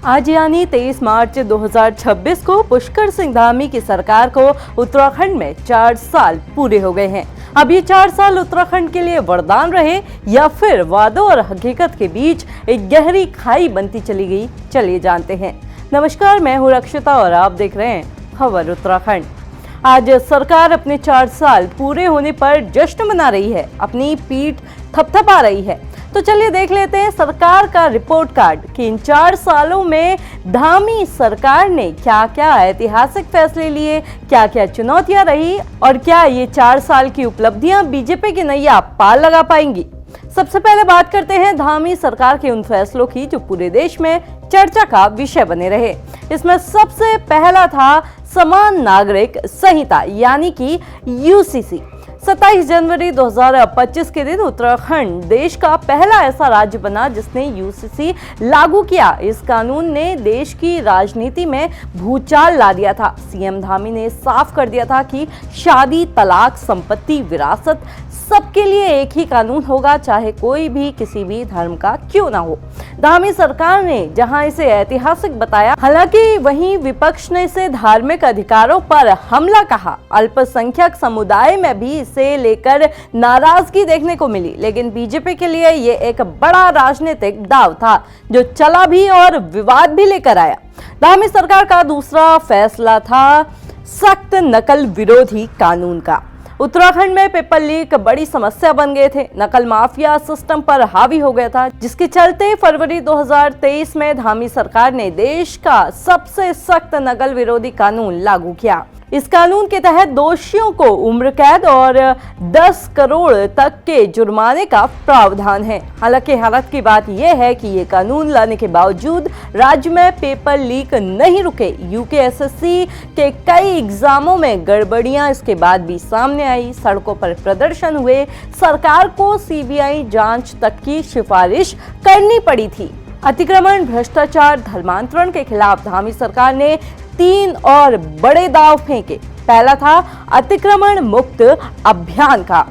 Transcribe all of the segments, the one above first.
आज यानी 23 मार्च 2026 को पुष्कर सिंह धामी की सरकार को उत्तराखंड में 4 साल पूरे हो गए हैं। अब ये 4 साल उत्तराखंड के लिए वरदान रहे या फिर वादों और हकीकत के बीच एक गहरी खाई बनती चली गई, चलिए जानते हैं। नमस्कार, मैं हूँ रक्षिता और आप देख रहे हैं खबर उत्तराखंड। आज सरकार अपने 4 साल पूरे होने पर जश्न मना रही है, अपनी पीठ थपथपा रही है। तो चलिए देख लेते हैं सरकार का रिपोर्ट कार्ड कि इन 4 सालों में धामी सरकार ने क्या क्या ऐतिहासिक फैसले लिए, क्या क्या चुनौतियां रही और क्या ये 4 साल की उपलब्धियां बीजेपी की नैया पार लगा पाएंगी। सबसे पहले बात करते हैं धामी सरकार के उन फैसलों की जो पूरे देश में चर्चा का विषय बने रहे। इसमें सबसे पहला था समान नागरिक संहिता यानी कि यूसीसी। 27 जनवरी 2025 के दिन उत्तराखंड देश का पहला ऐसा राज्य बना जिसने यूसीसी लागू किया। इस कानून ने देश की राजनीति में भूचाल ला दिया था। सीएम धामी ने साफ कर दिया था कि शादी, तलाक, संपत्ति, विरासत सबके लिए एक ही कानून होगा, चाहे कोई भी किसी भी धर्म का क्यों ना हो। धामी सरकार ने जहां इसे ऐतिहासिक बताया, हालांकि वहीं विपक्ष ने इसे धार्मिक अधिकारों पर हमला कहा। अल्पसंख्यक समुदाय में भी इसे लेकर नाराजगी देखने को मिली, लेकिन बीजेपी के लिए ये एक बड़ा राजनीतिक दांव था जो चला भी और विवाद भी लेकर आया। धामी सरकार का दूसरा फैसला था सख्त नकल विरोधी कानून का। उत्तराखंड में पेपर लीक बड़ी समस्या बन गए थे। नकल माफिया सिस्टम पर हावी हो गया था, जिसके चलते फरवरी 2023 में धामी सरकार ने देश का सबसे सख्त नकल विरोधी कानून लागू किया। इस कानून के तहत दोषियों को उम्र कैद और 10 करोड़ तक के जुर्माने का प्रावधान है। हालांकि हैरत की बात यह है कि ये कानून लाने के बावजूद राज्य में पेपर लीक नहीं रुके। यूकेएसएससी के कई एग्जामों में गड़बड़ियां इसके बाद भी सामने आई। सड़कों पर प्रदर्शन हुए, सरकार को सीबीआई जांच तक की सिफारिश करनी पड़ी थी। अतिक्रमण, भ्रष्टाचार, धर्मांतरण के खिलाफ धामी सरकार ने 3 और बड़े दांव फेंके। पहला था अतिक्रमण मुक्त अभियान का,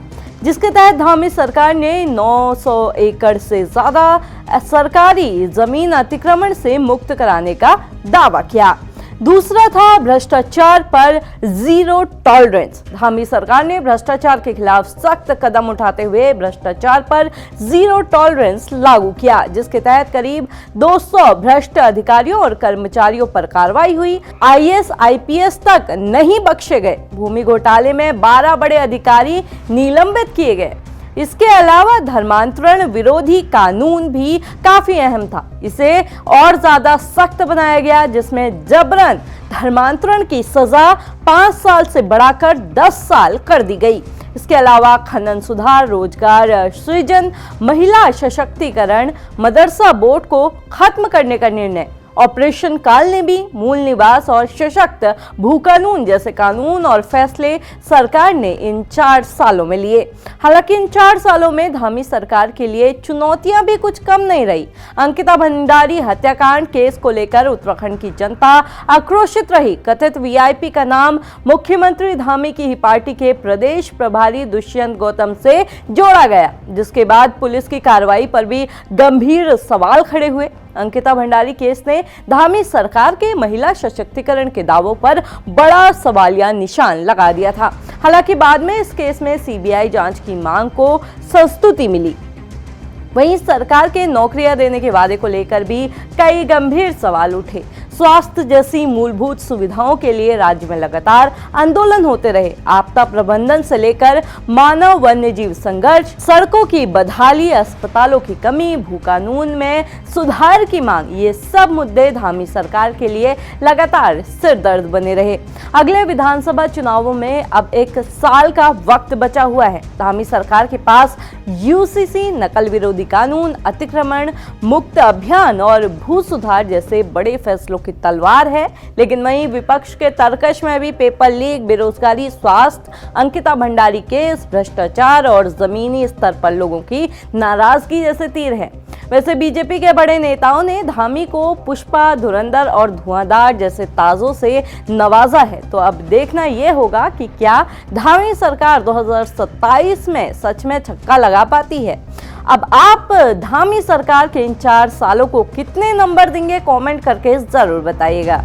जिसके तहत धामी सरकार ने 900 एकड़ से ज्यादा सरकारी जमीन अतिक्रमण से मुक्त कराने का दावा किया। दूसरा था भ्रष्टाचार पर जीरो टॉलरेंस। धामी सरकार ने भ्रष्टाचार के खिलाफ सख्त कदम उठाते हुए भ्रष्टाचार पर जीरो टॉलरेंस लागू किया, जिसके तहत करीब 200 भ्रष्ट अधिकारियों और कर्मचारियों पर कार्रवाई हुई। आईएएस, आईपीएस तक नहीं बख्शे गए। भूमि घोटाले में 12 बड़े अधिकारी निलंबित किए गए। इसके अलावा धर्मांतरण विरोधी कानून भी काफी अहम था। इसे और ज्यादा सख्त बनाया गया, जिसमें जबरन धर्मांतरण की सजा 5 साल से बढ़ाकर 10 साल कर दी गई। इसके अलावा खनन सुधार, रोजगार सृजन, महिला सशक्तिकरण, मदरसा बोर्ड को खत्म करने का निर्णय, ऑपरेशन काल ने भी मूल निवास और सशक्त भू कानून जैसे कानून और फैसले सरकार ने इन 4 सालों में लिए। हालांकि इन 4 सालों में धामी सरकार के लिए चुनौतियां भी कुछ कम नहीं रही। अंकिता भंडारी हत्याकांड केस को लेकर उत्तराखंड की जनता आक्रोशित रही। कथित वीआईपी का नाम मुख्यमंत्री धामी की ही पार्टी के प्रदेश प्रभारी दुष्यंत गौतम से जोड़ा गया, जिसके बाद पुलिस की कार्रवाई पर भी गंभीर सवाल खड़े हुए। अंकिता भंडारी केस ने धामी सरकार के महिला सशक्तिकरण के दावों पर बड़ा सवालिया निशान लगा दिया था। हालांकि बाद में इस केस में सीबीआई जांच की मांग को संस्तुति मिली। वहीं सरकार के नौकरियां देने के वादे को लेकर भी कई गंभीर सवाल उठे। स्वास्थ्य जैसी मूलभूत सुविधाओं के लिए राज्य में लगातार आंदोलन होते रहे। आपदा प्रबंधन से लेकर मानव वन्य जीव संघर्ष, सड़कों की बदहाली, अस्पतालों की कमी, भू कानून में सुधार की मांग, ये सब मुद्दे धामी सरकार के लिए लगातार सिरदर्द बने रहे। अगले विधानसभा चुनावों में अब 1 साल का वक्त बचा हुआ है। धामी सरकार के पास यूसीसी, नकल विरोधी कानून, अतिक्रमण मुक्त अभियान और भू सुधार जैसे बड़े फैसलों की तलवार है, लेकिन वहीं विपक्ष के तर्कश में भी पेपर लीक, बेरोजगारी, स्वास्थ्य, अंकिता भंडारी केस, भ्रष्टाचार और जमीनी स्तर पर लोगों की नाराजगी जैसे तीर हैं। वैसे बीजेपी के बड़े नेताओं ने धामी को पुष्पा, धुरंधर और धुआंधार जैसे ताजों से नवाजा है। तो अब देखना यह होगा कि क्या धामी सरकार 2027 में सच में छक्का लगा पाती है। अब आप धामी सरकार के इन 4 सालों को कितने नंबर देंगे, कमेंट करके जरूर बताइएगा।